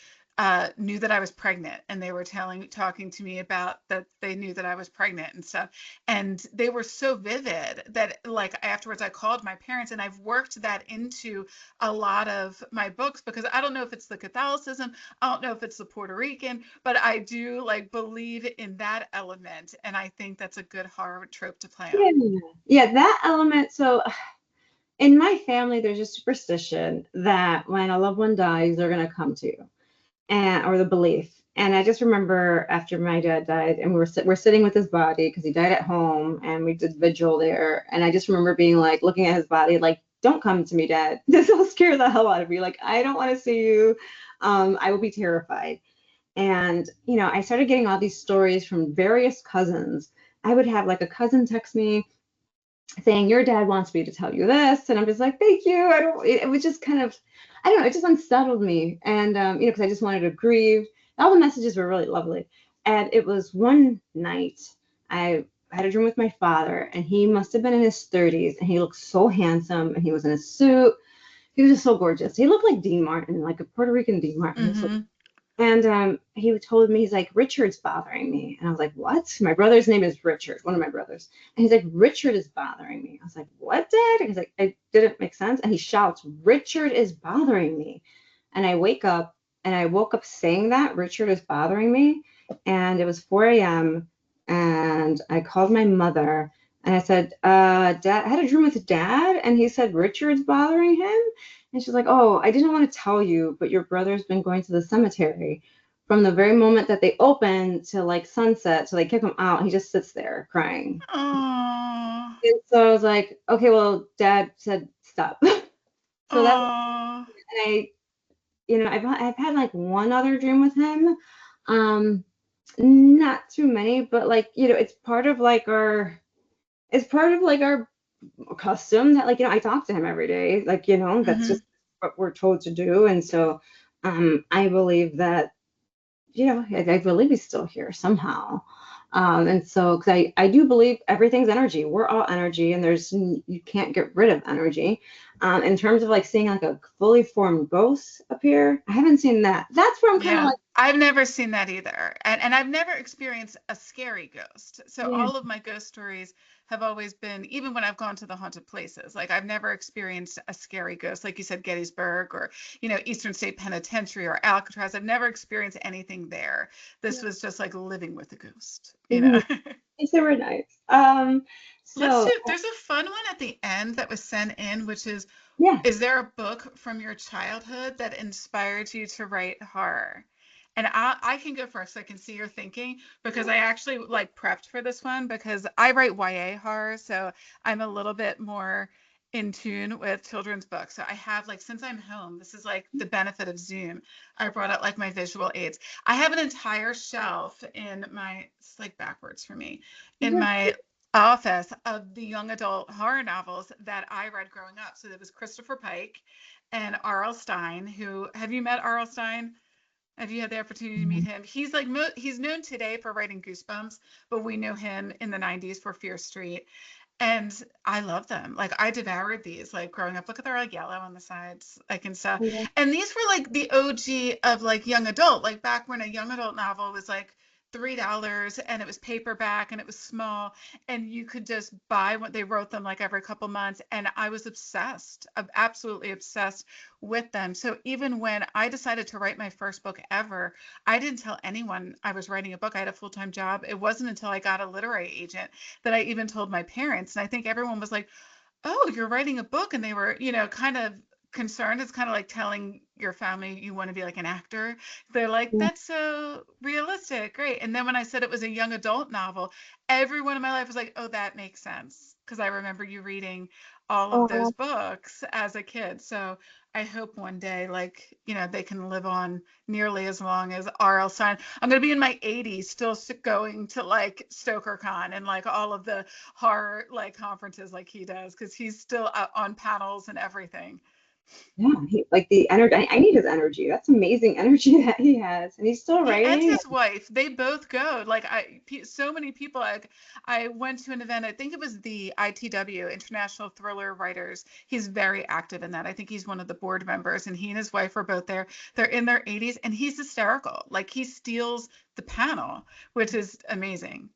knew that I was pregnant, and they were talking to me about that they knew that I was pregnant and stuff. And they were so vivid that like afterwards I called my parents, and I've worked that into a lot of my books because I don't know if it's the Catholicism, I don't know if it's the Puerto Rican, but I do like believe in that element. And I think that's a good horror trope to play on. yeah, that element. So in my family, there's a superstition that when a loved one dies, they're going to come to you. Or the belief. And I just remember after my dad died, and we're sitting with his body because he died at home, and we did vigil there. And I just remember being like looking at his body, like, "Don't come to me, Dad. This will scare the hell out of me. Like, I don't want to see you. I will be terrified." And I started getting all these stories from various cousins. I would have like a cousin text me saying, "Your dad wants me to tell you this," and I'm just like, "Thank you." It was just kind of, I don't know, it just unsettled me. And because I just wanted to grieve. All the messages were really lovely. And it was one night I had a dream with my father, and he must have been in his 30s, and he looked so handsome, and he was in a suit. He was just so gorgeous. He looked like Dean Martin, like a Puerto Rican Dean Martin. Mm-hmm. And he told me, he's like, "Richard's bothering me." And I was like, "What?" My brother's name is Richard, one of my brothers. And he's like, "Richard is bothering me." I was like, "What, Dad?" And he's like, "It didn't make sense." And he shouts, "Richard is bothering me." And I wake up, and I woke up saying that, "Richard is bothering me." And it was 4 a.m. And I called my mother, and I said, Dad, I had a dream with Dad. And he said, "Richard's bothering him." And she's like, "Oh, I didn't want to tell you, but your brother's been going to the cemetery from the very moment that they open to like sunset. So they kick him out. He just sits there crying." Aww. And so I was like, "Okay, well, Dad said stop." So that, Aww. and I've had like one other dream with him. Um, Not too many, but like, it's part of like our custom that like, I talk to him every day. Like, that's Hmm. just what we're told to do. And so I believe that, I believe he's still here somehow. And so, because I do believe everything's energy. We're all energy, and you can't get rid of energy. In terms of like seeing like a fully formed ghost appear, I haven't seen that. That's where I'm kind of Yeah, like, I've never seen that either. And I've never experienced a scary ghost. So yeah, all of my ghost stories have always been, even when I've gone to the haunted places, like I've never experienced a scary ghost, like you said, Gettysburg or, Eastern State Penitentiary or Alcatraz. I've never experienced anything there. This yeah. was just like living with a ghost, Mhm. It's super nice. Let's So do, there's a fun one at the end that was sent in, which yeah, is there a book from your childhood that inspired you to write horror? And I can go first so I can see your thinking because I actually like prepped for this one because I write YA horror, so I'm a little bit more in tune with children's books. So I have like since I'm home, this is like the benefit of Zoom. I brought out like my visual aids. I have an entire shelf in my, it's like backwards for me, in my office of the young adult horror novels that I read growing up. So there was Christopher Pike and R.L. Stine, who have you met R.L. Stine? Have you had the opportunity to meet him? He's like he's known today for writing Goosebumps, but we knew him in the 90s for Fear Street. And I love them. Like I devoured these like growing up. Look at they're like yellow on the sides, like and stuff. yeah, And these were like the OG of like young adult, like back when a young adult novel was like $3 and it was paperback and it was small and you could just buy what they wrote them like every couple months. And I was obsessed, absolutely obsessed with them. So even when I decided to write my first book ever, I didn't tell anyone I was writing a book. I had a full-time job. It wasn't until I got a literary agent that I even told my parents. And I think everyone was like, "Oh, you're writing a book." And they were, kind of concerned. It's kind of like telling your family you want to be like an actor. They're like, yeah. "That's so realistic. Great." And then when I said it was a young adult novel, everyone in my life was like, "Oh, that makes sense." Because I remember you reading all of those Oh, books as a kid. So I hope one day, like, they can live on nearly as long as R.L. Stein. I'm going to be in my 80s, still going to like StokerCon and like all of the horror like conferences like he does because he's still out on panels and everything. yeah. Like the energy. I need his energy. That's amazing energy that he has, and he's still Yeah, and writing. his wife, they both go. Like so many people. Like I went to an event. I think it was the ITW, International Thriller Writers. He's very active in that. I think he's one of the board members, and he and his wife are both there. They're in their 80s, and he's hysterical. Like he steals the panel, which is amazing.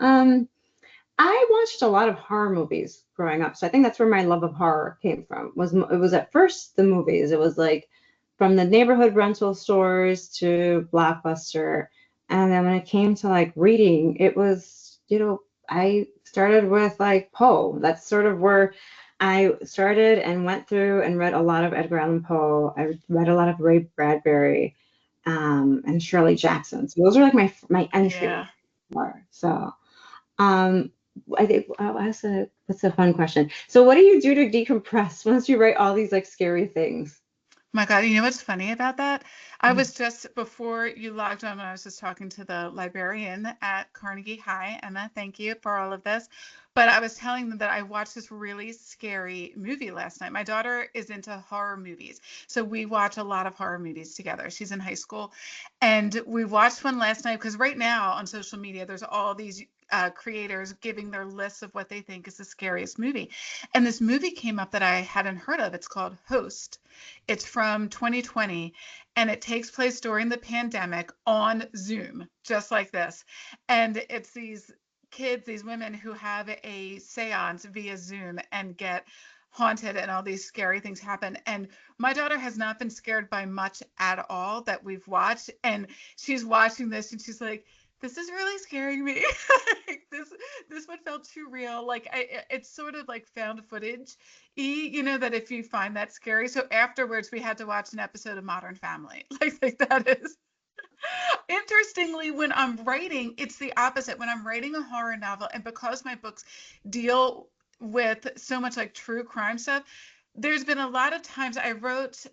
Um, I watched a lot of horror movies growing up, so I think that's where my love of horror came from. It was at first the movies. It was like from the neighborhood rental stores to Blockbuster, and then when it came to like reading, it was, I started with like Poe. That's sort of where I started and went through and read a lot of Edgar Allan Poe. I read a lot of Ray Bradbury, and Shirley Jackson. So those are like my entry Yeah. horror. So. Um, I think that's a fun question. So what do you do to decompress once you write all these like scary things? My God, you know what's funny about that? I was just before you logged on, I was just talking to the librarian at Carnegie High. Emma, thank you for all of this. But I was telling them that I watched this really scary movie last night. My daughter is into horror movies. So we watch a lot of horror movies together. She's in high school. And we watched one last night because right now on social media, there's all these creators giving their lists of what they think is the scariest movie. And this movie came up that I hadn't heard of. It's called Host. It's from 2020 and it takes place during the pandemic on Zoom, just like this. And it's these kids, these women who have a seance via Zoom and get haunted and all these scary things happen. And my daughter has not been scared by much at all that we've watched. And she's watching this and she's like, this is really scaring me. this one felt too real. Like it's sort of like found footage that if you find that scary. So afterwards we had to watch an episode of Modern Family. Like that is interestingly when I'm writing, it's the opposite. When I'm writing a horror novel, and because my books deal with so much like true crime stuff, there's been a lot of times I wrote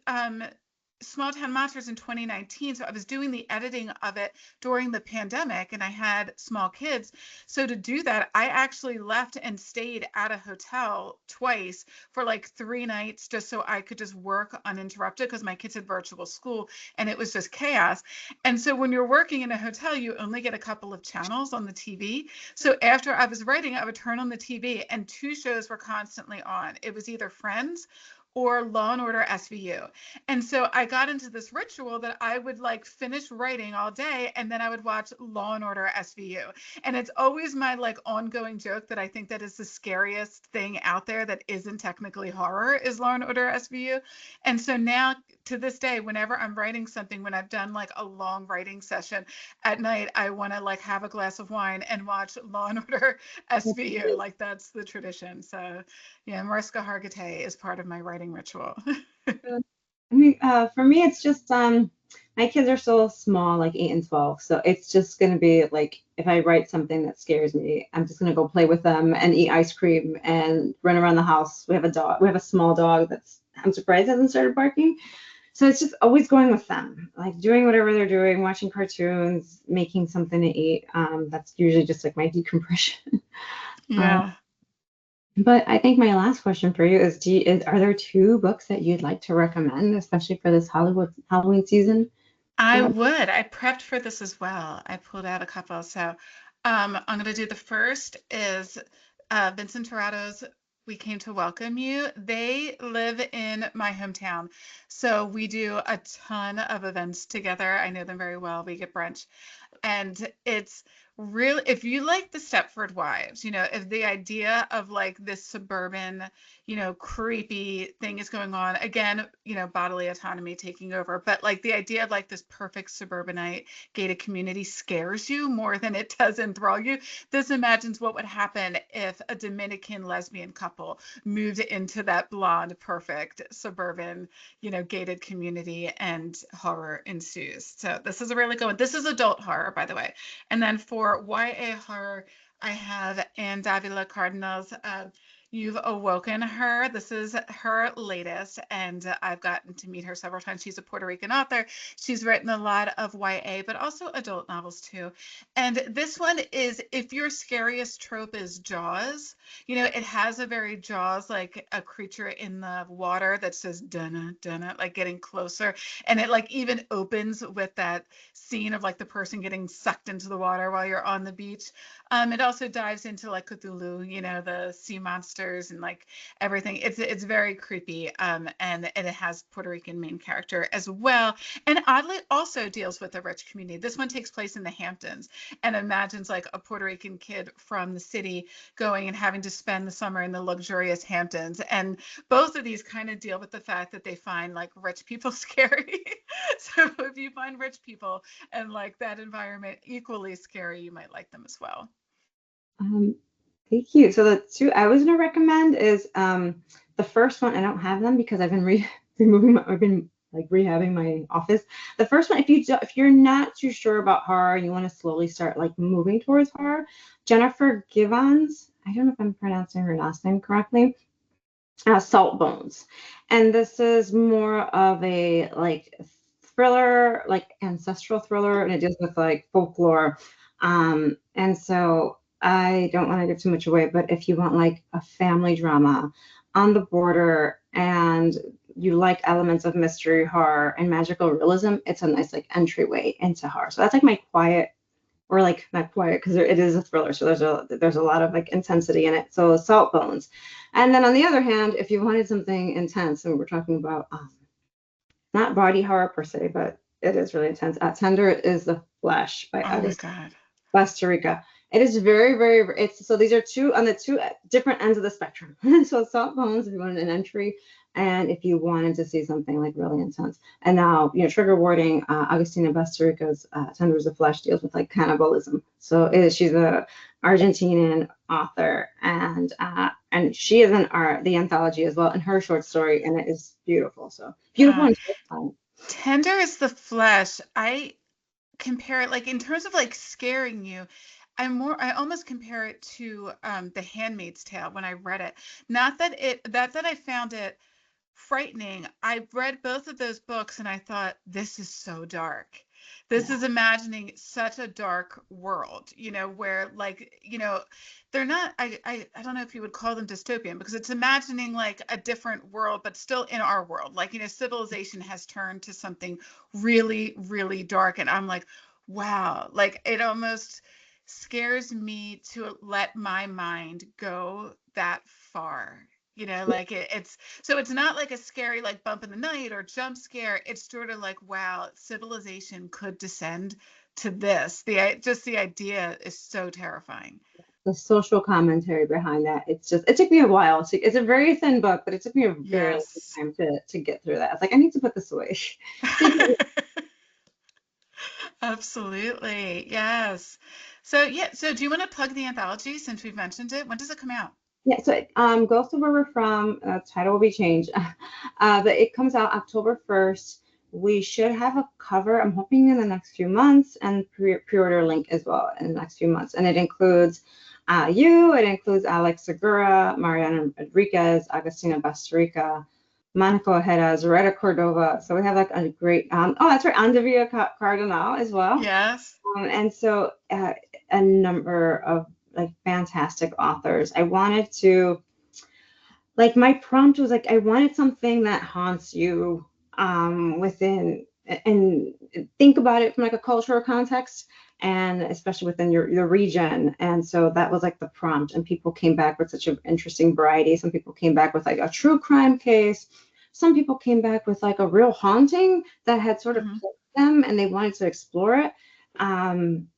Small Town Monsters in 2019. So I was doing the editing of it during the pandemic, and I had small kids. So to do that, I actually left and stayed at a hotel twice for like 3 nights just so I could just work uninterrupted because my kids had virtual school and it was just chaos. And so when you're working in a hotel, you only get a couple of channels on the TV. So after I was writing, I would turn on the TV and two shows were constantly on. It was either Friends or Law and Order SVU. And so I got into this ritual that I would like finish writing all day and then I would watch Law and Order SVU. And it's always my like ongoing joke that I think that is the scariest thing out there that isn't technically horror is Law and Order SVU. And so now to this day, whenever I'm writing something, when I've done like a long writing session at night, I want to like have a glass of wine and watch Law and Order SVU. Like that's the tradition. So yeah, Mariska Hargitay is part of my writing ritual. I mean, for me, it's just my kids are so small, like 8 and 12. So it's just gonna be like if I write something that scares me, I'm just gonna go play with them and eat ice cream and run around the house. We have a dog. We have a small dog that's I'm surprised hasn't started barking. So it's just always going with them, like doing whatever they're doing, watching cartoons, making something to eat. That's usually just like my decompression. Yeah. But I think my last question for you is, are there 2 books that you'd like to recommend, especially for this Halloween season? I would. I prepped for this as well. I pulled out a couple. So I'm going to do the first is Vincent Torrado's We Came to Welcome You. They live in my hometown. So we do a ton of events together. I know them very well. We get brunch. And it's really, if you like the Stepford Wives, if the idea of like this suburban, creepy thing is going on, again, bodily autonomy taking over, but like the idea of like this perfect suburbanite gated community scares you more than it does enthrall you. This imagines what would happen if a Dominican lesbian couple moved into that blonde, perfect suburban, gated community and horror ensues. So this is a really good one. This is adult horror, by the way. And then for YA horror, I have Anne Davila Cardinal's You've Awoken Her. This is her latest, and I've gotten to meet her several times. She's a Puerto Rican author. She's written a lot of YA, but also adult novels too. And this one is, if your scariest trope is Jaws, it has a very Jaws, like a creature in the water that says dunna, dunna, like getting closer. And it like even opens with that scene of like the person getting sucked into the water while you're on the beach. It also dives into like Cthulhu, the sea monsters and like everything. It's very creepy. And it has Puerto Rican main character as well. And oddly also deals with the rich community. This one takes place in the Hamptons and imagines like a Puerto Rican kid from the city going and having to spend the summer in the luxurious Hamptons. And both of these kind of deal with the fact that they find like rich people scary. So if you find rich people and like that environment equally scary, you might like them as well. Thank you. So the 2 I was gonna recommend is the first one. I don't have them because I've been I've been like rehabbing my office. The first one, if you're not too sure about horror, you want to slowly start like moving towards horror. Jennifer Givens, I don't know if I'm pronouncing her last name correctly. Salt Bones, and this is more of a like thriller, like ancestral thriller, and it deals with like folklore. And so I don't want to give too much away, but if you want like a family drama on the border and you like elements of mystery, horror, and magical realism, it's a nice like entryway into horror. So that's like my quiet, or like not quiet because it is a thriller, so there's a lot of like intensity in it. So Salt Bones. And then on the other hand, if you wanted something intense, and we're talking about not body horror per se, but it is really intense. Tender is the Flesh by Oh my August God. Costa Rica. It is very, very, it's so these are two on the 2 different ends of the spectrum. So Salt Bones if you wanted an entry, and if you wanted to see something like really intense. And now, trigger warning, Agustina Bastarrica's Tender is the Flesh deals with like cannibalism. So she's a Argentinian author, and she is the anthology as well, and her short story, and it is beautiful. So beautiful and short. Tender is the Flesh. I compare it like in terms of like scaring you. I almost compare it to The Handmaid's Tale when I read it. Not that I found it frightening. I read both of those books and I thought, this is so dark. This is imagining such a dark world, where like, they're not, I don't know if you would call them dystopian, because it's imagining like a different world, but still in our world. Like, civilization has turned to something really, really dark. And I'm like, wow, like it almost scares me to let my mind go that far. Like it's so it's not like a scary like bump in the night or jump scare. It's sort of like, wow, civilization could descend to this. Just the idea is so terrifying. The social commentary behind that. It took me a while. It's a very thin book, but it took me a very long Yes. time to get through that. It's like, I need to put this away. Absolutely. Yes. So yeah, so do you want to plug the anthology since we've mentioned it? When does it come out? Yeah, so Ghost of Where We're From, title will be changed. But it comes out October 1st. We should have a cover, I'm hoping, in the next few months, and pre-order link as well in the next few months. And it includes it includes Alex Segura, Mariana Rodriguez, Agustina Bastarrica, Monica Ojeda, Zareta Cordova. So we have like a great, that's right, Andavia Cardinal as well. Yes. And so a number of like fantastic authors. I wanted to, like, my prompt was like, I wanted something that haunts you within, and think about it from like a cultural context, and especially within your region. And so that was like the prompt, and people came back with such an interesting variety. Some people came back with like a true crime case. Some people came back with like a real haunting that had sort of plagued them, and they wanted to explore it.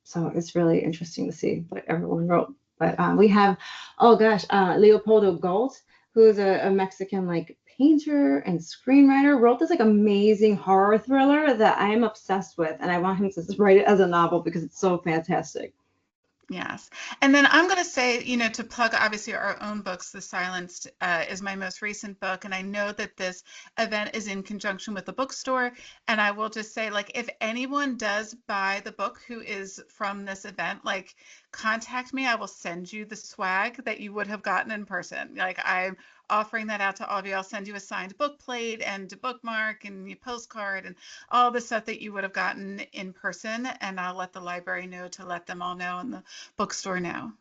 So it's really interesting to see what everyone wrote. But we have, oh gosh, Leopoldo Gold, who's a Mexican like painter and screenwriter, wrote this like amazing horror thriller that I am obsessed with, and I want him to write it as a novel because it's so fantastic. Yes. And then I'm going to say, to plug obviously our own books, The Silenced is my most recent book. And I know that this event is in conjunction with the bookstore. And I will just say, like, if anyone does buy the book who is from this event, like, contact me. I will send you the swag that you would have gotten in person. Like, I'm offering that out to all of you. I'll send you a signed book plate and a bookmark and a postcard and all the stuff that you would have gotten in person. And I'll let the library know to let them all know and the bookstore know.